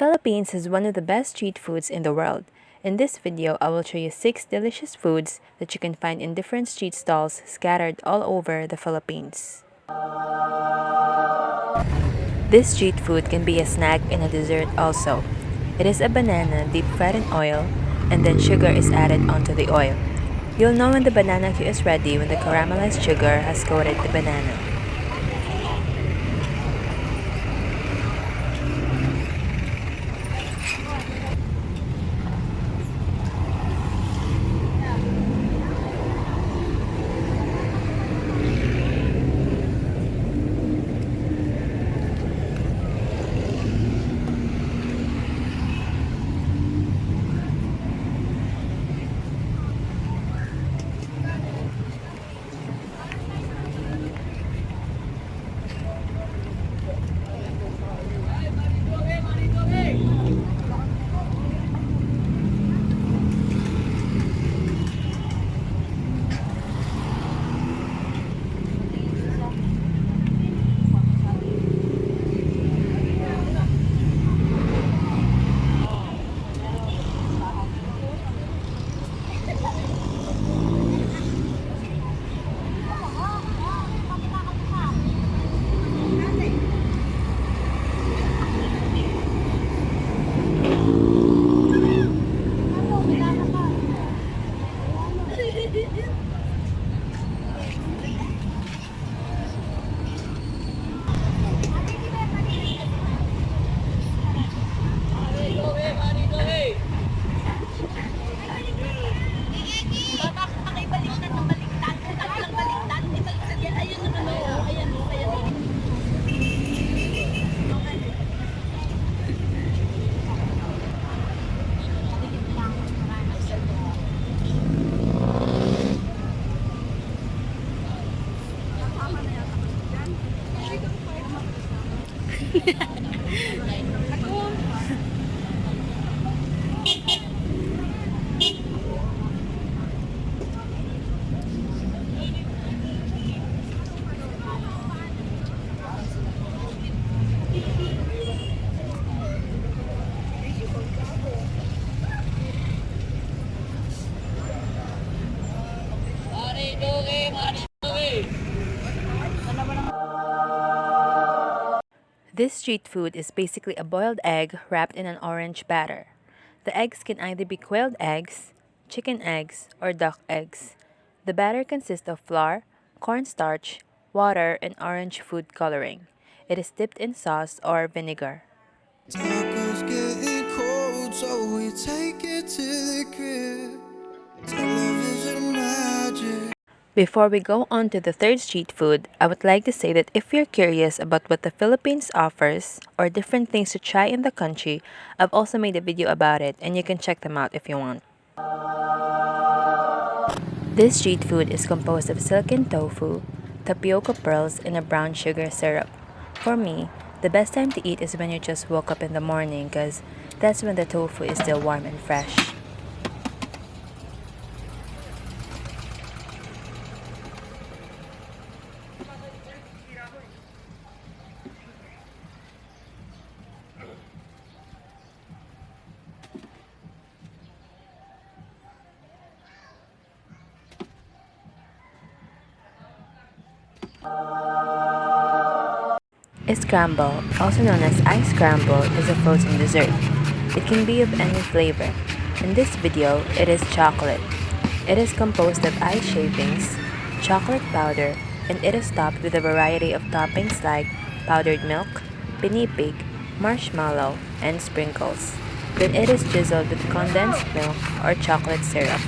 Philippines has one of the best street foods in the world. In this video, I will show you 6 delicious foods that you can find in different street stalls scattered all over the Philippines. This street food can be a snack and a dessert also. It is a banana deep fried in oil, and then sugar is added onto the oil. You'll know when the banana cue is ready when the caramelized sugar has coated the banana. This street food is basically a boiled egg wrapped in an orange batter. The eggs can either be quailed eggs, chicken eggs, or duck eggs. The batter consists of flour, cornstarch, water, and orange food coloring. It is dipped in sauce or vinegar. Tacos getting cold, so we take it to the crib. Television magic. Before we go on to the third street food, I would like to say that if you're curious about what the Philippines offers or different things to try in the country, I've also made a video about it and you can check them out if you want. This street food is composed of silken tofu, tapioca pearls, and a brown sugar syrup. For me, the best time to eat is when you just woke up in the morning because that's when the tofu is still warm and fresh. ISKRAMBOL, also known as ISKRAMBOL, is a frozen dessert. It can be of any flavor. In this video, it is chocolate. It is composed of ice shavings, chocolate powder, and it is topped with a variety of toppings like powdered milk, pinipig, marshmallow, and sprinkles. Then it is drizzled with condensed milk or chocolate syrup.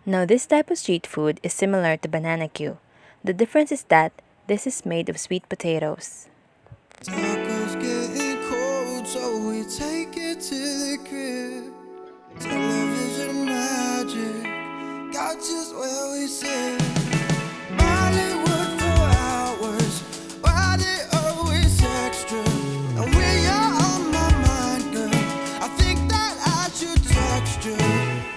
Now this type of street food is similar to banana Q. The difference is that this is made of sweet potatoes. Tacos getting cold, so we take it to the crib. Television magic got just where we sit. Bollywood for hours, why they always extra? And when you're on my mind, girl, I think that I should text you.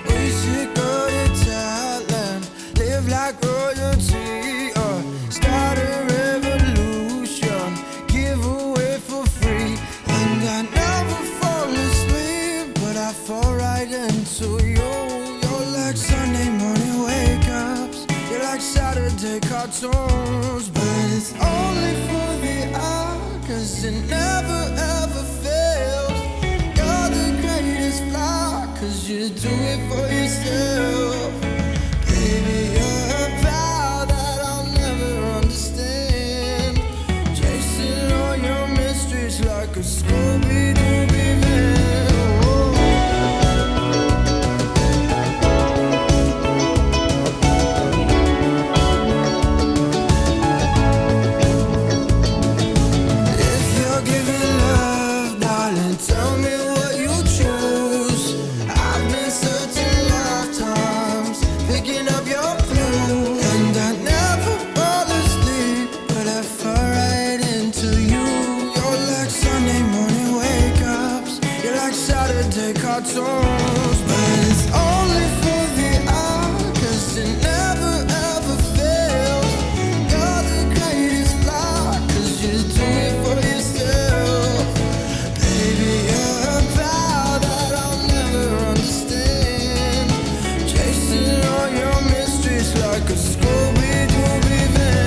We should go to Thailand, live like royalty, or start a revolution, give away for free. And I never fall asleep, but I fall right into you. You're like Sunday morning wake-ups, you're like Saturday cartoons, but it's only for the hour, 'cause it never ever fails. You're the greatest flaw, 'cause you do it for yourself. Baby, you're a power that I'll never understand, chasing all your mysteries like a Scooby-Dooby van. If you're giving love, darling, tell me what you choose. I've been searching lifetimes, picking up your clues, and I never fall asleep, but I fall right into you. You're like Sunday morning wake-ups, you're like Saturday cartoons, but it's only for the hour, 'cause it never ever fails. You're the greatest flaw, 'cause you do it for yourself. Baby, you're a power that I'll never understand, chasing all your mysteries like a Scooby-Dooby van.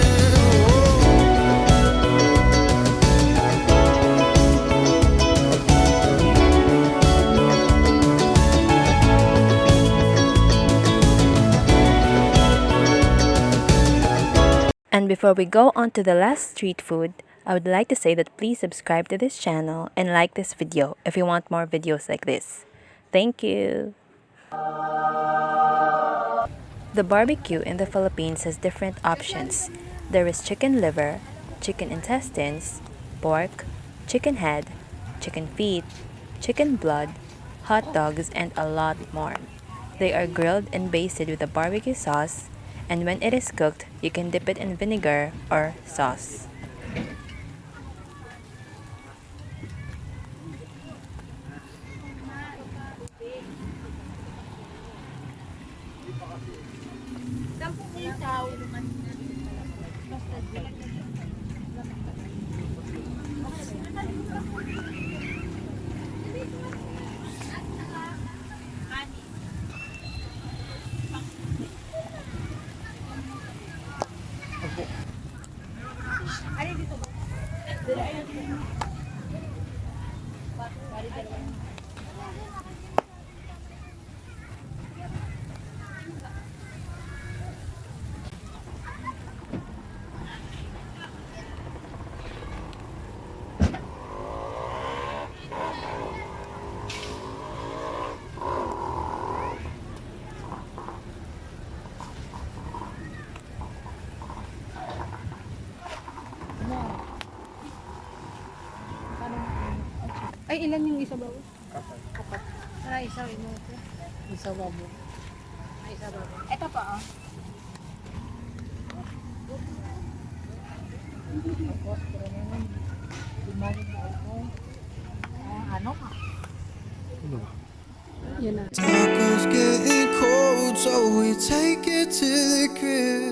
And before we go on to the last street food, I would like to say that please subscribe to this channel and like this video if you want more videos like this. Thank you! The barbecue in the Philippines has different options. There is chicken liver, chicken intestines, pork, chicken head, chicken feet, chicken blood, hot dogs, and a lot more. They are grilled and basted with a barbecue sauce, and when it is cooked, you can dip it in vinegar or sauce. Ay, ilan yung isa bawo? Apat. Tara, isa rin mo. Isa bawo. Ay, isa bawo. Ito pa, oh. Ano ka? Yan na. Tacos getting cold, so we take it to the crib.